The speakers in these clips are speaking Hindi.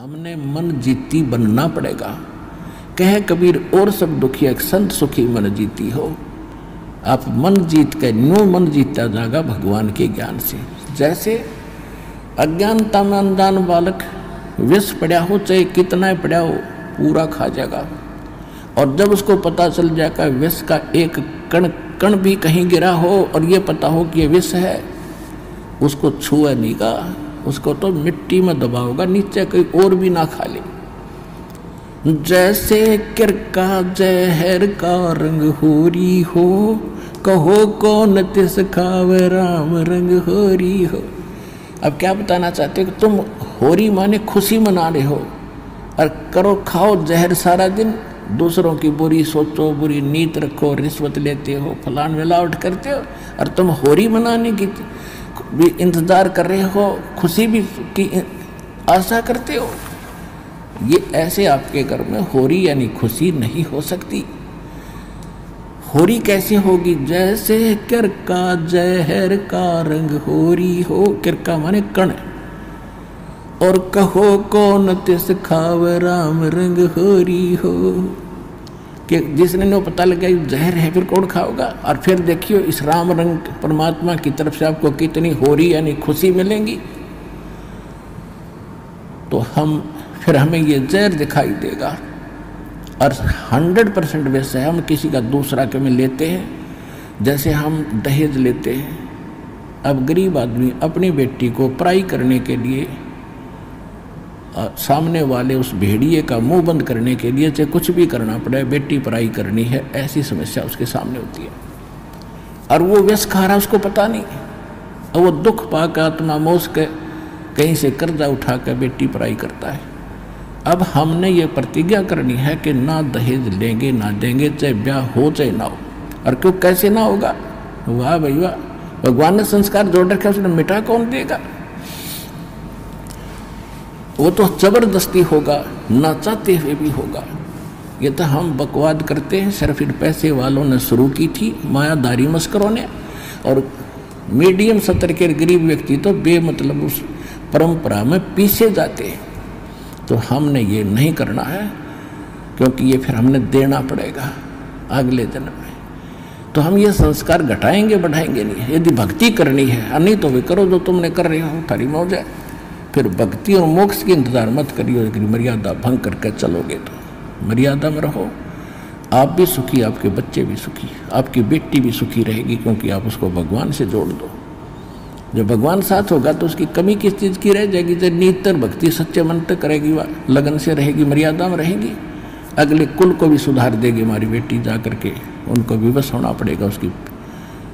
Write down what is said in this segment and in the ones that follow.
हमने मन जीती बनना पड़ेगा। कहे कबीर और सब दुखी एक संत सुखी मन जीती हो। आप मन जीत के न्यू मन जीता जाएगा भगवान के ज्ञान से। जैसे अज्ञानता में अनजान बालक विष पड़ा हो चाहे कितना ही पड़ा हो पूरा खा जाएगा, और जब उसको पता चल जाएगा विष का एक कण कण भी कहीं गिरा हो और ये पता हो कि ये विष है, उसको छुआ नहीं का, उसको तो मिट्टी में दबाओगा, नीचे कोई और भी ना खा ले। जैसे किरका जहर का रंग होरी हो, कहो कौन तिस खावे राम रंग होरी हो। अब क्या बताना चाहते हो कि तुम होरी माने खुशी मना रहे हो और करो खाओ जहर सारा दिन, दूसरों की बुरी सोचो, बुरी नीत रखो, रिश्वत लेते हो, फलान मिलावट करते हो, और तुम होरी मनाने की भी इंतजार कर रहे हो, खुशी भी की आशा करते हो। ये ऐसे आपके घर में होरी यानी खुशी नहीं हो सकती। होरी कैसे होगी? जैसे किरका जहर का रंग होरी हो, किरका माने कण, और कहो कौन तिस खाव राम रंग होरी हो, कि जिसने नो पता लगा जहर है फिर कौन खाओगा। और फिर देखियो इस राम रंग परमात्मा की तरफ से आपको कितनी होरी यानी खुशी मिलेंगी। तो फिर हमें ये जहर दिखाई देगा, और 100% वैसे हम किसी का दूसरा के में लेते हैं। जैसे हम दहेज लेते हैं। अब गरीब आदमी अपनी बेटी को पराई करने के लिए, सामने वाले उस भेड़िए का मुंह बंद करने के लिए चाहे कुछ भी करना पड़े, बेटी पराई करनी है, ऐसी समस्या उसके सामने होती है। और वो व्यस खा रहा, उसको पता नहीं, और वो दुख पाकर आत्मा मोस के कहीं से कर्जा उठा कर बेटी पराई करता है। अब हमने ये प्रतिज्ञा करनी है कि ना दहेज लेंगे ना देंगे, चाहे ब्याह हो चाहे ना हो। और क्यों कैसे ना होगा? वाह भाई वाह, भगवान ने संस्कार जोड़ रखे, उसने मिटा कौन देगा? वो तो जबरदस्ती होगा, ना चाहते हुए भी होगा। ये तो हम बकवाद करते हैं, सिर्फ इन पैसे वालों ने शुरू की थी, मायादारी मस्करों ने, और मीडियम स्तर के गरीब व्यक्ति तो बेमतलब उस परंपरा में पीछे जाते हैं। तो हमने ये नहीं करना है, क्योंकि ये फिर हमने देना पड़ेगा अगले जन्म में। तो हम ये संस्कार घटाएंगे बढ़ाएंगे नहीं। यदि भक्ति करनी है, नहीं तो वे करो जो तुमने कर रहे हो, तारी मौज है। फिर भक्ति और मोक्ष की इंतजार मत करियो। अगर मर्यादा भंग करके चलोगे तो मर्यादा में रहो, आप भी सुखी, आपके बच्चे भी सुखी, आपकी बेटी भी सुखी रहेगी, क्योंकि आप उसको भगवान से जोड़ दो। जब भगवान साथ होगा तो उसकी कमी किस चीज़ की रह जाएगी? जब नितर भक्ति सच्चे मन तक करेगी, वह लगन से रहेगी, मर्यादा में रहेगी, अगले कुल को भी सुधार देगी हमारी बेटी। जा करके उनको विवश होना पड़ेगा उसकी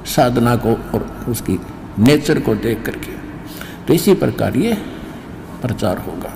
साधना को और उसकी नेचर को देख करके। तो इसी प्रकार ये प्रचार होगा।